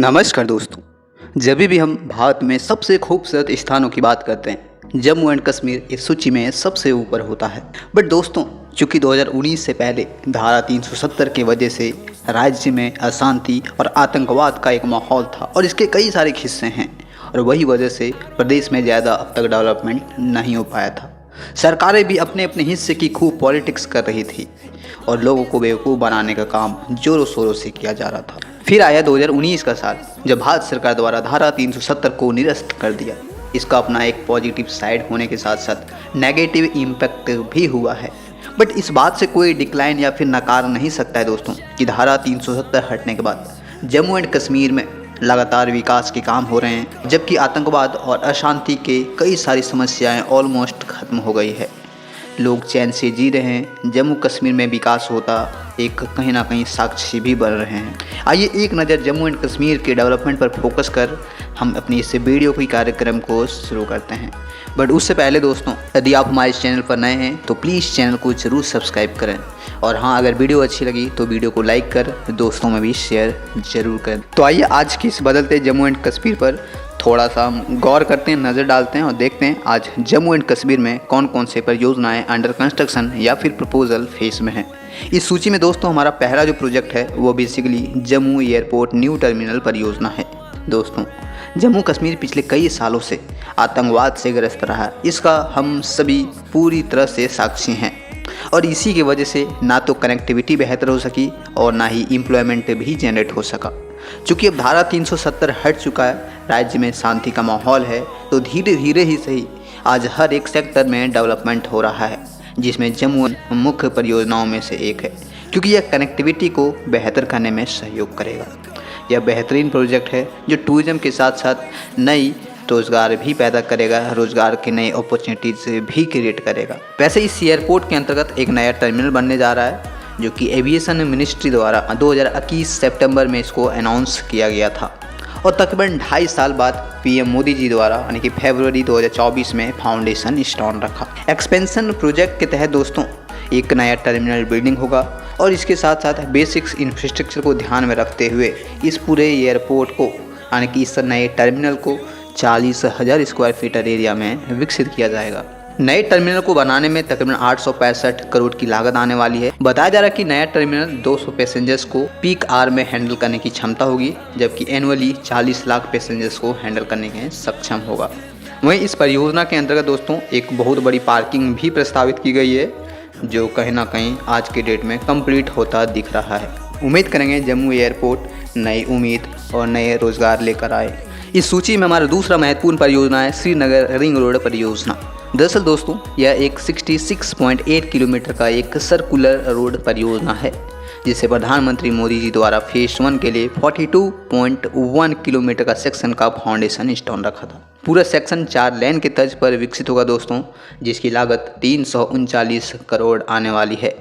नमस्कार दोस्तों। जब भी हम भारत में सबसे खूबसूरत स्थानों की बात करते हैं, जम्मू एंड कश्मीर इस सूची में सबसे ऊपर होता है। बट दोस्तों, चूंकि 2019 से पहले धारा 370 की वजह से राज्य में अशांति और आतंकवाद का एक माहौल था और इसके कई सारे हिस्से हैं, और वही वजह से प्रदेश में ज़्यादा अब तक डेवलपमेंट नहीं हो पाया था। सरकारें भी अपने अपने हिस्से की खूब पॉलिटिक्स कर रही थी और लोगों को बेवकूफ़ बनाने का काम जोरों शोरों से किया जा रहा था। फिर आया 2019 का साल, जब भारत सरकार द्वारा धारा 370 को निरस्त कर दिया। इसका अपना एक पॉजिटिव साइड होने के साथ साथ नेगेटिव इम्पैक्ट भी हुआ है। बट इस बात से कोई डिक्लाइन या फिर नकार नहीं सकता है दोस्तों कि धारा 370 हटने के बाद जम्मू एंड कश्मीर में लगातार विकास के काम हो रहे हैं, जबकि आतंकवाद और अशांति के कई सारी समस्याएं ऑलमोस्ट खत्म हो गई है। लोग चैन से जी रहे हैं। जम्मू कश्मीर में विकास होता एक कहीं ना कहीं साक्षी भी बन रहे हैं। आइए एक नज़र जम्मू एंड कश्मीर के डेवलपमेंट पर फोकस कर हम अपनी इस वीडियो की कार्यक्रम को शुरू करते हैं। बट उससे पहले दोस्तों, यदि आप हमारे चैनल पर नए हैं तो प्लीज़ चैनल को ज़रूर सब्सक्राइब करें, और हाँ, अगर वीडियो अच्छी लगी तो वीडियो को लाइक कर दोस्तों में भी शेयर ज़रूर करें। तो आइए आज की इस बदलते जम्मू एंड कश्मीर पर थोड़ा सा हम गौर करते हैं, नज़र डालते हैं और देखते हैं आज जम्मू एंड कश्मीर में कौन कौन से परियोजनाएं अंडर कंस्ट्रक्शन या फिर प्रपोजल फेज में हैं। इस सूची में दोस्तों हमारा पहला जो प्रोजेक्ट है वो basically Jammu airport new terminal परियोजना है। दोस्तों, जम्मू कश्मीर पिछले कई सालों से आतंकवाद से ग्रस्त रहा है, इसका हम सभी पूरी तरह से साक्षी हैं, और इसी की वजह से ना तो कनेक्टिविटी बेहतर हो सकी और ना ही एम्प्लॉयमेंट भी जनरेट हो सका। चूँकि अब धारा 370 हट चुका है, राज्य में शांति का माहौल है, तो धीरे धीरे ही सही आज हर एक सेक्टर में डेवलपमेंट हो रहा है, जिसमें जम्मू मुख्य परियोजनाओं में से एक है, क्योंकि यह कनेक्टिविटी को बेहतर करने में सहयोग करेगा। यह बेहतरीन प्रोजेक्ट है जो टूरिज्म के साथ साथ नई रोज़गार भी पैदा करेगा, रोज़गार की नई अपॉर्चुनिटीज़ भी क्रिएट करेगा। वैसे इस एयरपोर्ट के अंतर्गत एक नया टर्मिनल बनने जा रहा है, जो कि एविएशन मिनिस्ट्री द्वारा 2021 सितंबर में इसको अनाउंस किया गया था, और तकरीबन 2.5 साल बाद पीएम मोदी जी द्वारा यानी कि फरवरी 2024 में फाउंडेशन स्टोन रखा। एक्सपेंशन प्रोजेक्ट के तहत दोस्तों एक नया टर्मिनल बिल्डिंग होगा, और इसके साथ साथ बेसिक्स इंफ्रास्ट्रक्चर को ध्यान में रखते हुए इस पूरे एयरपोर्ट को यानी कि इस नए टर्मिनल को 40,000 स्क्वायर फीट एरिया में विकसित किया जाएगा। नए टर्मिनल को बनाने में तकरीबन 865 करोड़ की लागत आने वाली है। बताया जा रहा है कि नया टर्मिनल 200 पैसेंजर्स को पीक आवर में हैंडल करने की क्षमता होगी, जबकि एनुअली 40 लाख पैसेंजर्स को हैंडल करने के सक्षम होगा। वहीं इस परियोजना के अंतर्गत दोस्तों एक बहुत बड़ी पार्किंग भी प्रस्तावित की गई है, जो कहीं ना कहीं आज के डेट में कंप्लीट होता दिख रहा है। उम्मीद करेंगे जम्मू एयरपोर्ट नई उम्मीद और नए रोजगार लेकर आए। इस सूची में हमारा दूसरा महत्वपूर्ण परियोजना है श्रीनगर रिंग रोड परियोजना। दरअसल दोस्तों यह एक 66.8 किलोमीटर का एक सर्कुलर रोड परियोजना है, जिसे प्रधानमंत्री मोदी जी द्वारा फेज 1 के लिए 42.1 किलोमीटर का सेक्शन का फाउंडेशन स्टोन रखा था। पूरा सेक्शन 4 लेन के तर्ज पर विकसित होगा दोस्तों, जिसकी लागत 339 करोड़ आने वाली है।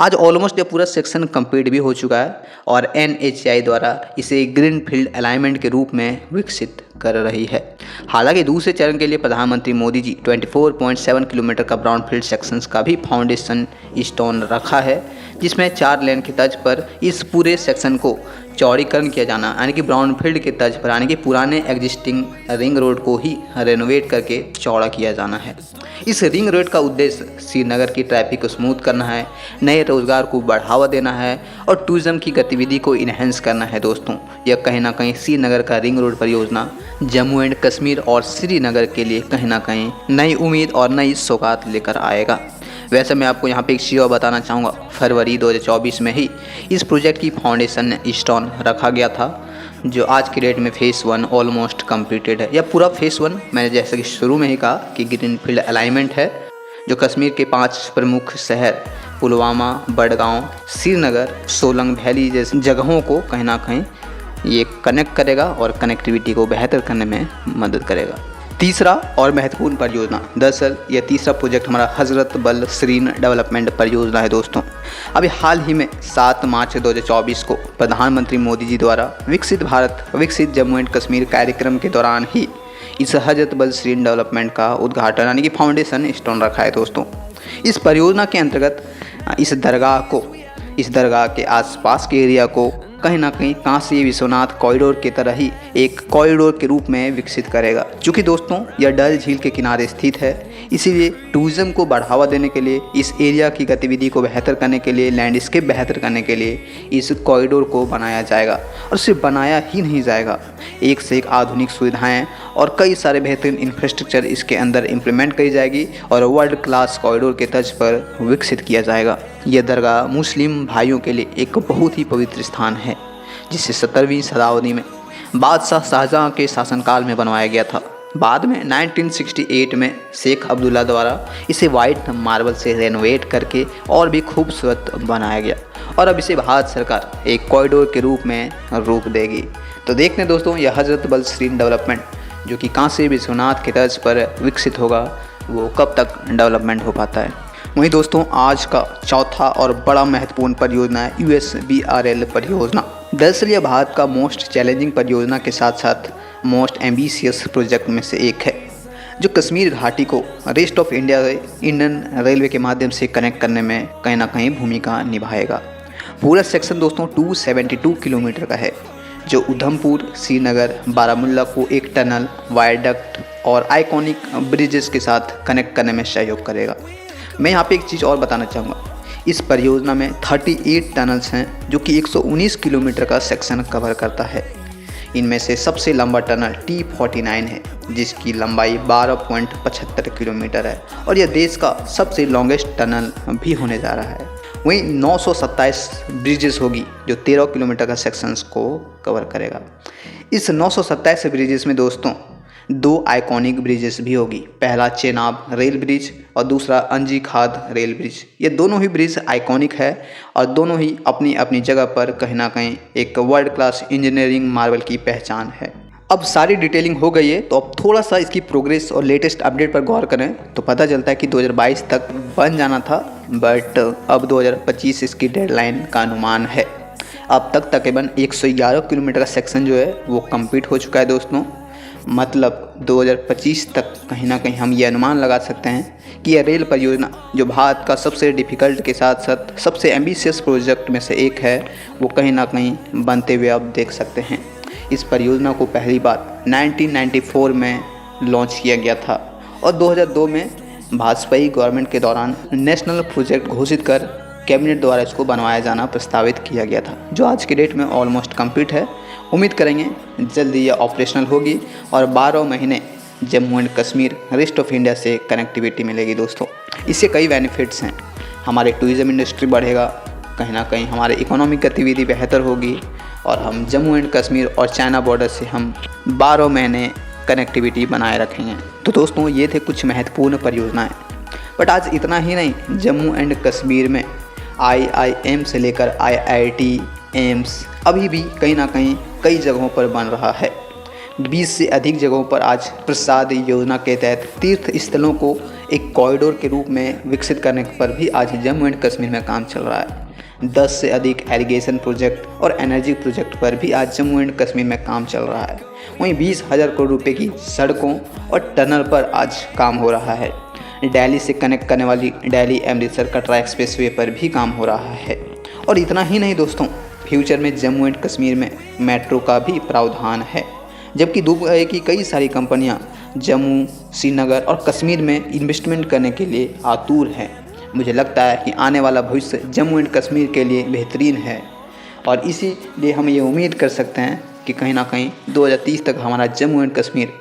आज ऑलमोस्ट यह पूरा सेक्शन कंप्लीट भी हो चुका है, और NHAI द्वारा इसे ग्रीन फील्ड अलाइनमेंट के रूप में विकसित कर रही है। हालांकि दूसरे चरण के लिए प्रधानमंत्री मोदी जी 24.7 किलोमीटर का ब्राउन फील्ड सेक्शंस का भी फाउंडेशन स्टोन रखा है, जिसमें 4 लेन के तर्ज पर इस पूरे सेक्शन को चौड़ीकरण किया जाना, यानी कि ब्राउन फील्ड के तर्ज पर यानी कि पुराने एग्जिस्टिंग रिंग रोड को ही रेनोवेट करके चौड़ा किया जाना है। इस रिंग रोड का उद्देश्य श्रीनगर की ट्रैफिक को स्मूथ करना है, नए रोजगार को बढ़ावा देना है और टूरिज्म की गतिविधि को इन्हेंस करना है। दोस्तों, यह कहीं ना कहीं श्रीनगर का रिंग रोड परियोजना जम्मू एंड कश्मीर और श्रीनगर के लिए कहीं ना कहीं नई उम्मीद और नई सौगात लेकर आएगा। वैसे मैं आपको यहाँ पे एक चीज़ और बताना चाहूँगा, फरवरी 2024 में ही इस प्रोजेक्ट की फाउंडेशन स्टोन रखा गया था, जो आज की डेट में फेज़ 1 ऑलमोस्ट कंप्लीटेड है। यह पूरा फेज़ 1 मैंने जैसे कि शुरू में ही कहा कि ग्रीन फील्ड अलाइनमेंट है, जो कश्मीर के 5 प्रमुख शहर पुलवामा, बडगांव, श्रीनगर, सोलंग वैली जैसी जगहों को कहीं ना कहीं ये कनेक्ट करेगा और कनेक्टिविटी को बेहतर करने में मदद करेगा। तीसरा और महत्वपूर्ण परियोजना, दरअसल यह तीसरा प्रोजेक्ट हमारा हज़रत बल श्रीन डेवलपमेंट परियोजना है। दोस्तों, अभी हाल ही में 7 मार्च 2024 को प्रधानमंत्री मोदी जी द्वारा विकसित भारत विकसित जम्मू एंड कश्मीर कार्यक्रम के दौरान ही इस हज़रत बल श्रीन डेवलपमेंट का उद्घाटन यानी कि फाउंडेशन स्टोन रखा है। दोस्तों, इस परियोजना के अंतर्गत इस दरगाह के आसपास के एरिया को कहीं ना कहीं काशी विश्वनाथ कॉरिडोर की तरह ही एक कॉरिडोर के रूप में विकसित करेगा। चूँकि दोस्तों यह डल झील के किनारे स्थित है, इसीलिए टूरिज्म को बढ़ावा देने के लिए, इस एरिया की गतिविधि को बेहतर करने के लिए, लैंडस्केप बेहतर करने के लिए इस कॉरिडोर को बनाया जाएगा। और सिर्फ बनाया ही नहीं जाएगा, एक से एक आधुनिक सुविधाएं और कई सारे बेहतरीन इंफ्रास्ट्रक्चर इसके अंदर इम्प्लीमेंट करी जाएगी और वर्ल्ड क्लास कॉरिडोर के तर्ज पर विकसित किया जाएगा। यह दरगाह मुस्लिम भाइयों के लिए एक बहुत ही पवित्र स्थान है, जिसे 17वीं शताब्दी में बादशाह शाहजहां के शासनकाल में बनवाया गया था। बाद में 1968 में शेख अब्दुल्ला द्वारा इसे वाइट मार्बल से रेनोवेट करके और भी खूबसूरत बनाया गया और अब इसे भारत सरकार एक कॉरिडोर के रूप में रूप देगी। तो देखते हैं दोस्तों, यह हज़रत बल श्रीन डेवलपमेंट जो कि काशी विश्वनाथ के तर्ज पर विकसित होगा, वो कब तक डेवलपमेंट हो पाता है। वहीं दोस्तों, आज का चौथा और बड़ा महत्वपूर्ण परियोजना है USBRL परियोजना। दरअसल यह भारत का मोस्ट चैलेंजिंग परियोजना के साथ साथ मोस्ट एम्बिशियस प्रोजेक्ट में से एक है, जो कश्मीर घाटी को rest of India Indian railway के माध्यम से कनेक्ट करने में कहीं ना कहीं भूमिका निभाएगा। पूरा सेक्शन दोस्तों 272 किलोमीटर का है, जो उधमपुर, श्रीनगर, बारामूला को एक टनल, वायडक्ट और आइकॉनिक ब्रिजेस के साथ कनेक्ट करने में सहयोग करेगा। मैं यहाँ पे एक चीज़ और बताना चाहूँगा, इस परियोजना में 38 टनल्स हैं, जो कि 119 किलोमीटर का सेक्शन कवर करता है। इनमें से सबसे लंबा टनल T49 है, जिसकी लंबाई 12.75 किलोमीटर है और यह देश का सबसे लॉन्गेस्ट टनल भी होने जा रहा है। वहीं 927 ब्रिजेस होगी, जो 13 किलोमीटर का सेक्शंस को कवर करेगा। इस 927 ब्रिजेस में दोस्तों 2 आइकॉनिक ब्रिजेस भी होगी। पहला चेनाब रेल ब्रिज और दूसरा अंजी खाद रेल ब्रिज। ये दोनों ही ब्रिज आइकॉनिक है और दोनों ही अपनी अपनी जगह पर कहीं ना कहीं एक वर्ल्ड क्लास इंजीनियरिंग मार्वल की पहचान है। अब सारी डिटेलिंग हो गई है, तो अब थोड़ा सा इसकी प्रोग्रेस और लेटेस्ट अपडेट पर गौर करें तो पता चलता है कि 2022 तक बन जाना था, बट अब 2025 इसकी डेडलाइन का अनुमान है। अब तक तकरीबन 111 किलोमीटर का सेक्शन जो है वो कंप्लीट हो चुका है दोस्तों। मतलब 2025 तक कहीं ना कहीं हम ये अनुमान लगा सकते हैं कि यह रेल परियोजना, जो भारत का सबसे डिफ़िकल्ट के साथ साथ सबसे एम्बिशियस प्रोजेक्ट में से एक है, वो कहीं ना कहीं बनते हुए आप देख सकते हैं। इस परियोजना को पहली बार 1994 में लॉन्च किया गया था और 2002 में वाजपेयी गवर्नमेंट के दौरान नेशनल प्रोजेक्ट घोषित कर कैबिनेट द्वारा इसको बनवाया जाना प्रस्तावित किया गया था, जो आज की डेट में ऑलमोस्ट कंप्लीट है। उम्मीद करेंगे जल्दी यह ऑपरेशनल होगी और 12 महीने Jammu and Kashmir rest of India से कनेक्टिविटी मिलेगी दोस्तों। इससे कई बेनिफिट्स हैं। हमारे टूरिज़्म इंडस्ट्री बढ़ेगा, कहीं ना कहीं हमारे इकोनॉमिक गतिविधि बेहतर होगी और हम जम्मू एंड कश्मीर और चाइना बॉर्डर से हम 12 महीने कनेक्टिविटी बनाए रखेंगे। तो दोस्तों, ये थे कुछ महत्वपूर्ण परियोजनाएँ। बट आज इतना ही नहीं, जम्मू एंड कश्मीर में IIM से लेकर IIT, एम्स अभी भी कहीं ना कहीं कई जगहों पर बन रहा है। 20 से अधिक जगहों पर आज प्रसाद योजना के तहत तीर्थ स्थलों को एक कॉरिडोर के रूप में विकसित करने पर भी आज जम्मू एंड कश्मीर में काम चल रहा है। 10 से अधिक एरीगेशन प्रोजेक्ट और एनर्जी प्रोजेक्ट पर भी आज जम्मू एंड कश्मीर में काम चल रहा है। वहीं 20,000 करोड़ रुपये की सड़कों और टनल पर आज काम हो रहा है। दिल्ली से कनेक्ट करने वाली दिल्ली अमृतसर कटरा एक्सप्रेसवे पर भी काम हो रहा है। और इतना ही नहीं दोस्तों, फ्यूचर में जम्मू एंड कश्मीर में मेट्रो का भी प्रावधान है, जबकि दुबई की कई सारी कंपनियां जम्मू, श्रीनगर और कश्मीर में इन्वेस्टमेंट करने के लिए आतुर हैं। मुझे लगता है कि आने वाला भविष्य जम्मू एंड कश्मीर के लिए बेहतरीन है और इसीलिए हम ये उम्मीद कर सकते हैं कि कहीं ना कहीं 2030 तक हमारा जम्मू एंड कश्मीर,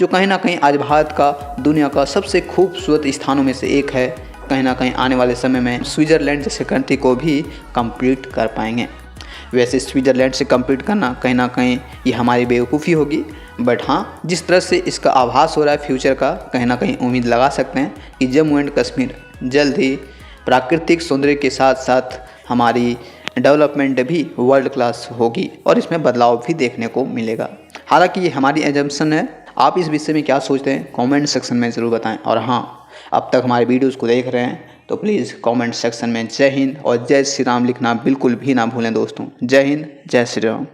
जो कहीं ना कहीं आज भारत का दुनिया का सबसे खूबसूरत स्थानों में से एक है, कहीं ना कहीं आने वाले समय में स्विट्ज़रलैंड जैसे कंट्री को भी कंप्लीट कर पाएंगे। वैसे स्विट्ज़रलैंड से कंप्लीट करना कहीं ना कहीं ये हमारी बेवकूफ़ी होगी, बट हाँ, जिस तरह से इसका आभास हो रहा है फ्यूचर का, कहीं ना कहीं उम्मीद लगा सकते हैं कि जम्मू एंड कश्मीर जल्द ही प्राकृतिक सौंदर्य के साथ साथ हमारी डेवलपमेंट भी वर्ल्ड क्लास होगी और इसमें बदलाव भी देखने को मिलेगा। हालांकि ये हमारी एजम्पशन है। आप इस विषय में क्या सोचते हैं कमेंट सेक्शन में ज़रूर बताएं। और हाँ, अब तक हमारे वीडियोज़ को देख रहे हैं तो प्लीज़ कमेंट सेक्शन में जय हिंद और जय श्री राम लिखना बिल्कुल भी ना भूलें दोस्तों। जय हिंद, जय श्री राम।